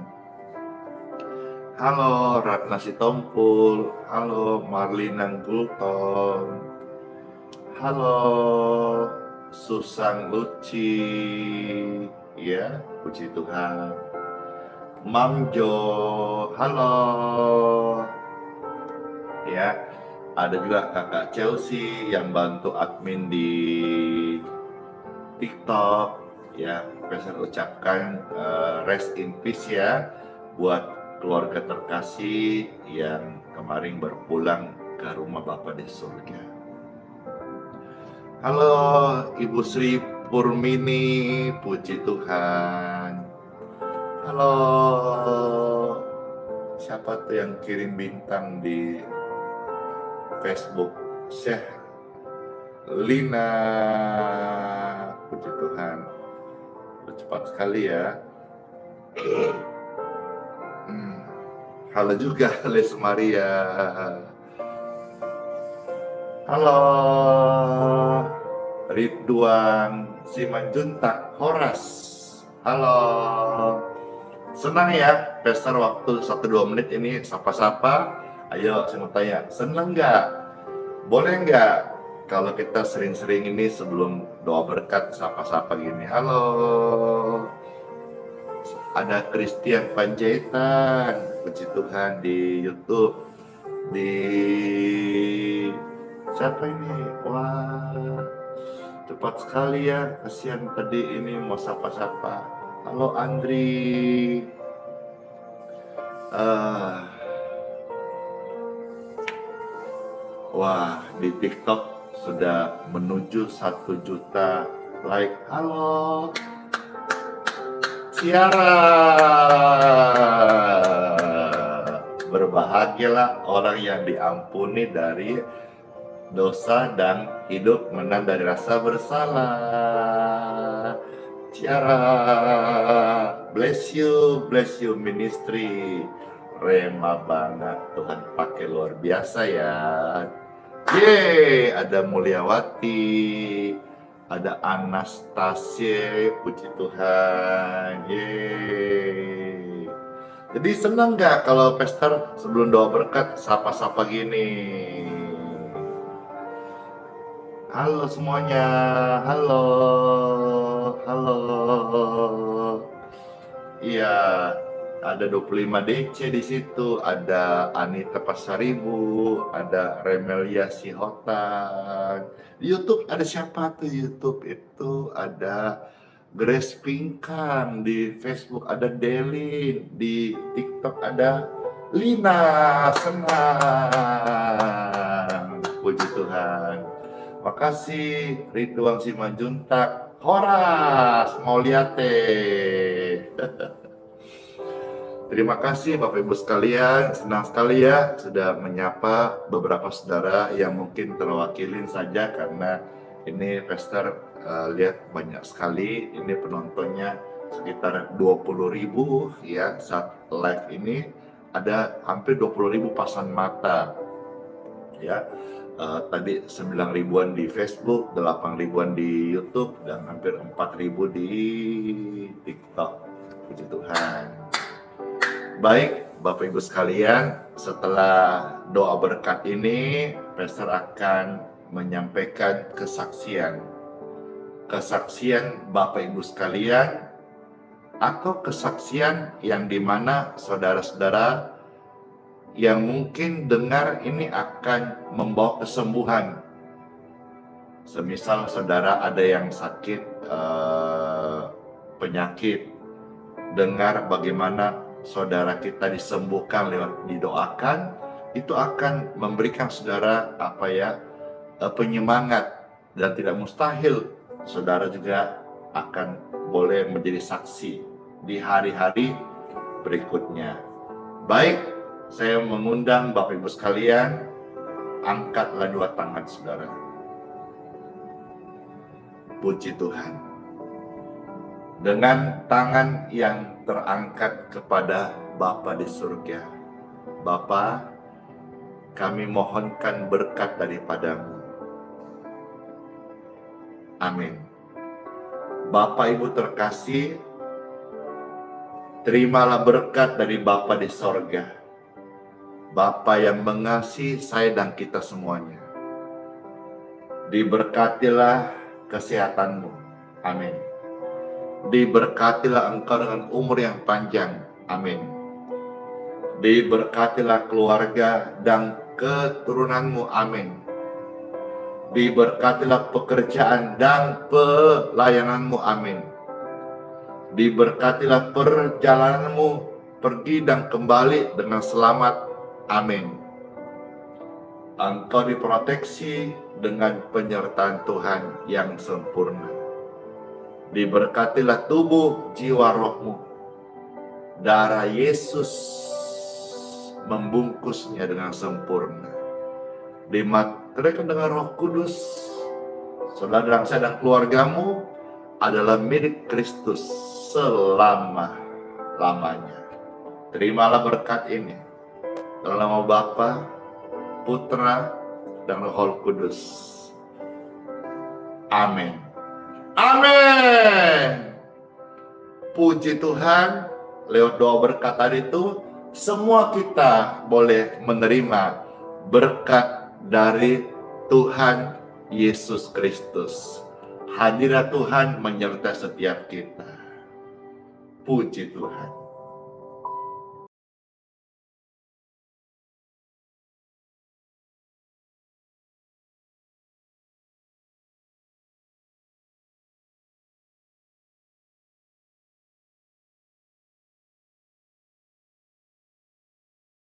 Halo Ratna Sitompul, halo Marlina Gulton, halo Susan Luci, ya, puji Tuhan. Mam Jo, halo. Ya, ada juga kakak Chelsea yang bantu admin di TikTok. Ya, saya ucapkan rest in peace ya buat keluarga terkasih yang kemarin berpulang ke rumah Bapa di surga. Halo Ibu Sri Purmini, puji Tuhan. Halo, siapa tuh yang kirim bintang di Facebook? Syekh Lina, puji Tuhan. Cepat sekali ya. Halo juga Les Maria. Halo Ridwan Simanjuntak Horas. Halo. Senang ya Pastor waktu 1-2 menit ini sapa-sapa. Ayo saya mau tanya, senang nggak? Boleh nggak kalau kita sering-sering ini sebelum doa berkat sapa-sapa gini? Halo. Ada Christian Panjaitan, puji Tuhan, di YouTube. Di siapa ini? Wah, cepat sekali ya. Kasihan tadi ini mau sapa-sapa. Halo Andri. Wah, di TikTok sudah menuju 1 juta like. Halo Tiara. Berbahagialah orang yang diampuni dari dosa dan hidup menang dari rasa bersalah. Tiara, bless you ministry. Rema banget, Tuhan pakai luar biasa ya. Yeay, ada Mulyawati, ada Anastasia, puji Tuhan. Yeay. Jadi senang gak kalau pastor sebelum doa berkat sapa-sapa gini? Halo semuanya, halo. Iya, ada 25 DC di situ, ada Anita Pasaribu, ada Remelia Sihotan. Di YouTube ada siapa tuh? YouTube itu ada Grace Pinkan, di Facebook ada Delin, di TikTok ada Lina. Senang, puji Tuhan. Makasih Ridwan Simanjuntak, Horas Mauliate. Terima kasih Bapak Ibu sekalian, senang sekali ya sudah menyapa beberapa saudara yang mungkin terwakilin saja karena ini pastor lihat banyak sekali, ini penontonnya sekitar 20.000 ya. Saat live ini ada hampir 20.000 pasang mata ya. Tadi 9.000-an di Facebook, 8.000-an di YouTube, dan hampir 4.000 di TikTok. Puji Tuhan. Baik, Bapak Ibu sekalian, setelah doa berkat ini, pastor akan menyampaikan kesaksian Bapak Ibu sekalian, atau kesaksian yang dimana saudara-saudara yang mungkin dengar ini akan membawa kesembuhan. Semisal saudara ada yang sakit penyakit, dengar bagaimana saudara kita disembuhkan lewat didoakan, itu akan memberikan saudara penyemangat, dan tidak mustahil saudara juga akan boleh menjadi saksi di hari-hari berikutnya. Baik, saya mengundang Bapak Ibu sekalian, angkatlah 2 tangan saudara. Puji Tuhan. Dengan tangan yang terangkat kepada Bapa di surga, Bapa, kami mohonkan berkat daripadamu. Amin. Bapak Ibu terkasih, terimalah berkat dari Bapa di surga, Bapa yang mengasihi saya dan kita semuanya. Diberkatilah kesehatanmu. Amin. Diberkatilah engkau dengan umur yang panjang. Amin. Diberkatilah keluarga dan keturunanmu. Amin. Diberkatilah pekerjaan dan pelayananmu. Amin. Diberkatilah perjalananmu pergi dan kembali dengan selamat. Amin. Engkau diproteksi dengan penyertaan Tuhan yang sempurna. Diberkatilah tubuh, jiwa, rohmu. Darah Yesus membungkusnya dengan sempurna. Dimateraikan dengan Roh Kudus. Saudara dan keluargamu adalah milik Kristus selama-lamanya. Terimalah berkat ini dalam nama Bapa, Putra, dan Roh Kudus. Amin. Amin. Puji Tuhan, lewat doa berkat tadi itu, semua kita boleh menerima berkat dari Tuhan Yesus Kristus. Hadirat Tuhan menyertai setiap kita. Puji Tuhan.